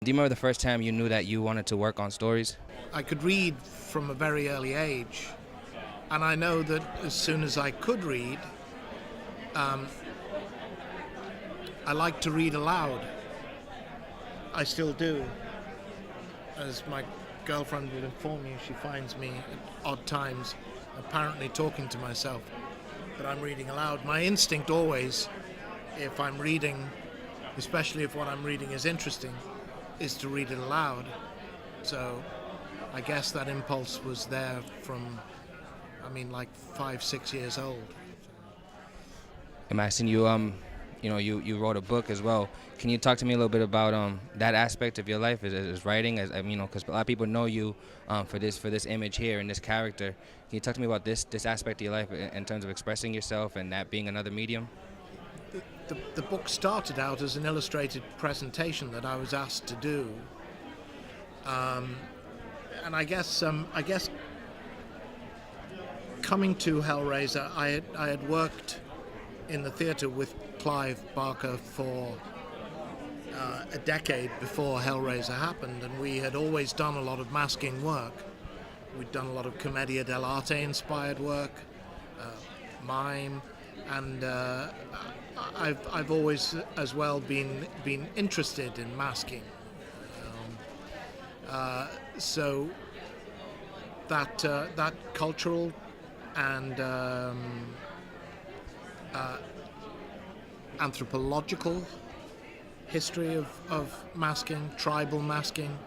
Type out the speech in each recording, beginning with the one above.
Do you remember the first time you knew that you wanted to work on stories? I could read from a very early age, and I know that as soon as I could read, I like to read aloud. I still do. As my girlfriend will inform you, she finds me at odd times apparently talking to myself, but I'm reading aloud. My instinct always, if I'm reading, especially if what I'm reading is interesting, is to read it aloud. So I guess that impulse was there from, like 5, 6 years old. And I seen you, you wrote a book as well. Can you talk to me a little bit about that aspect of your life as writing? Because a lot of people know you for this image here and this character. Can you talk to me about this aspect of your life in terms of expressing yourself and that being another medium? The book started out as an illustrated presentation that I was asked to do, and I guess coming to Hellraiser, I had worked in the theatre with Clive Barker for a decade before Hellraiser happened, and we had always done a lot of masking work. We'd done a lot of Commedia dell'arte inspired work, mime, and I've always as well been interested in masking. So that cultural and anthropological history of masking, tribal masking,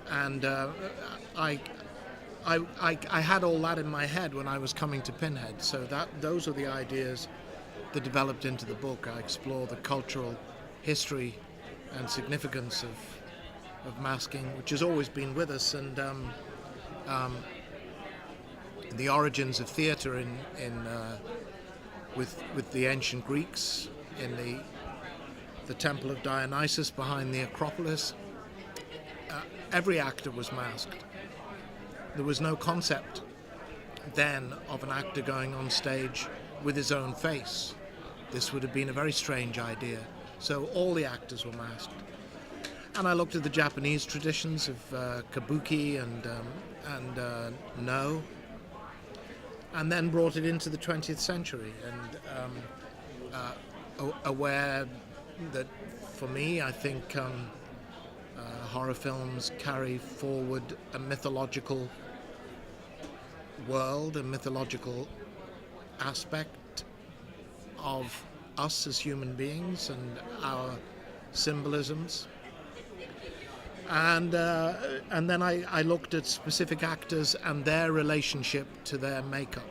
and I had all that in my head when I was coming to Pinhead. So those are the ideas that developed into the book. I explore the cultural history and significance of masking, which has always been with us, and the origins of theatre with the ancient Greeks in the Temple of Dionysus behind the Acropolis. Every actor was masked. There was no concept then of an actor going on stage with his own face. This would have been a very strange idea. So all the actors were masked. And I looked at the Japanese traditions of kabuki and no, and then brought it into the 20th century, and aware that for me, I think horror films carry forward a mythological world, a mythological aspect of us as human beings and our symbolisms. And then I looked at specific actors and their relationship to their makeup.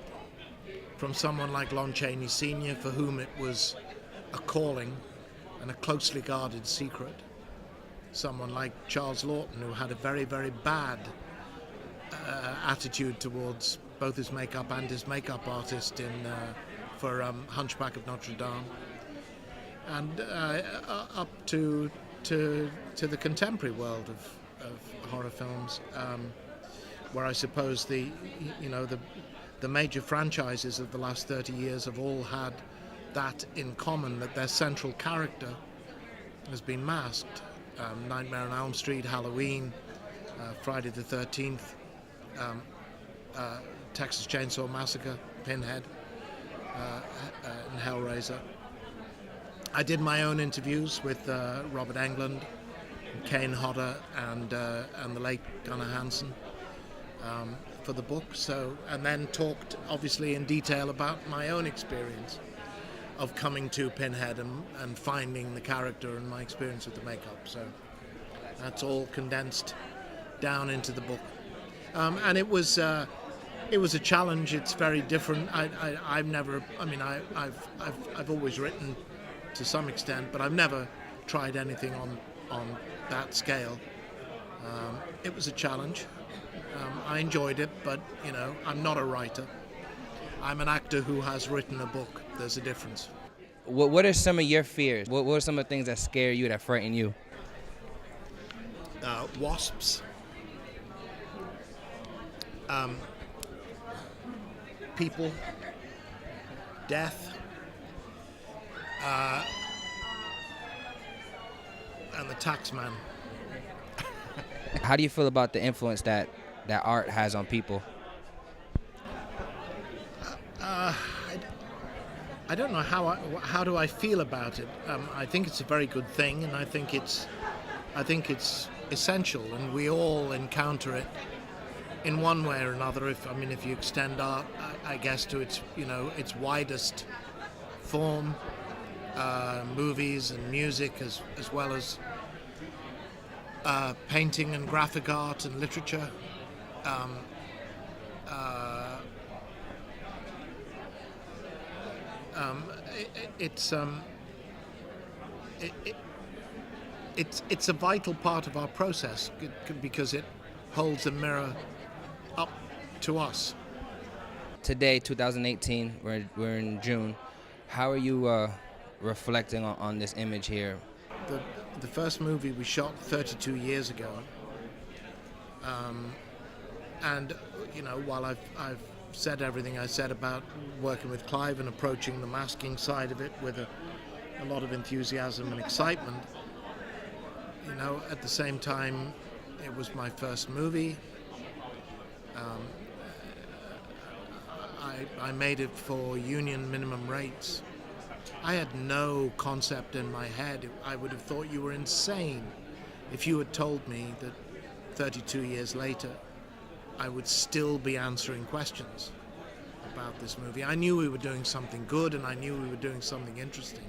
From someone like Lon Chaney Sr., for whom it was a calling and a closely guarded secret. Someone like Charles Lawton, who had a very, very bad attitude towards both his makeup and his makeup artist for Hunchback of Notre Dame. And up to the contemporary world of horror films, where I suppose the major franchises of the last 30 years have all had that in common, that their central character has been masked. Nightmare on Elm Street, Halloween, Friday the 13th, Texas Chainsaw Massacre, Pinhead, and Hellraiser. I did my own interviews with Robert Englund, Kane Hodder, and the late Gunnar Hansen for the book. So, and then talked obviously in detail about my own experience of coming to Pinhead and finding the character and my experience with the makeup. So that's all condensed down into the book, and it was a challenge. It's very different. I've always written to some extent, but I've never tried anything on that scale. It was a challenge. I enjoyed it, but I'm not a writer. I'm an actor who has written a book. There's a difference. What are some of your fears? What are some of the things that scare you, that frighten you? Wasps. People. Death. and the tax man. How do you feel about the influence that art has on people? I don't know how do I feel about it. I think it's a very good thing, and I think it's essential, and we all encounter it in one way or another. If you extend art, I guess, to its widest form, movies and music, as well as painting and graphic art and literature. Um, uh, it's it, it, it's a vital part of our process because it holds a mirror up to us. Today, 2018, we're in June. How are you reflecting on this image here? The the first movie we shot 32 years ago, and while I've said everything I said about working with Clive and approaching the masking side of it with a lot of enthusiasm and excitement, at the same time, it was my first movie. Um, I made it for union minimum rates. I had no concept in my head. I would have thought you were insane if you had told me that 32 years later I would still be answering questions about this movie. I knew we were doing something good, and I knew we were doing something interesting.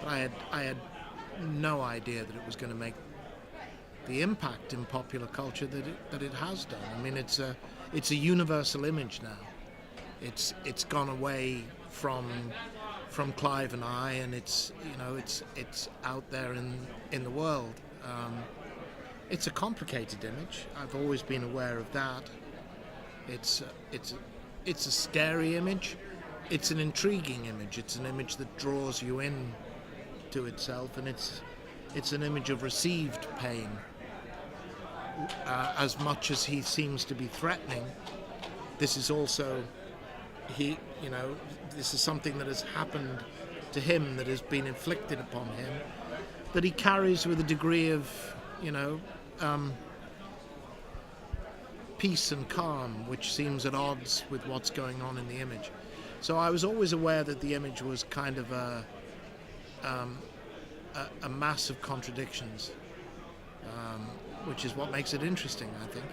But I had no idea that it was going to make the impact in popular culture that it has done. I mean, it's a universal image now. It's gone away from Clive and I, and it's out there in the world. It's a complicated image. I've always been aware of that. It's a scary image. It's an intriguing image. It's an image that draws you in to itself, and it's an image of received pain. As much as he seems to be threatening, this is also this is something that has happened to him, that has been inflicted upon him, that he carries with a degree of peace and calm, which seems at odds with what's going on in the image. So I was always aware that the image was kind of a mass of contradictions, which is what makes it interesting, I think.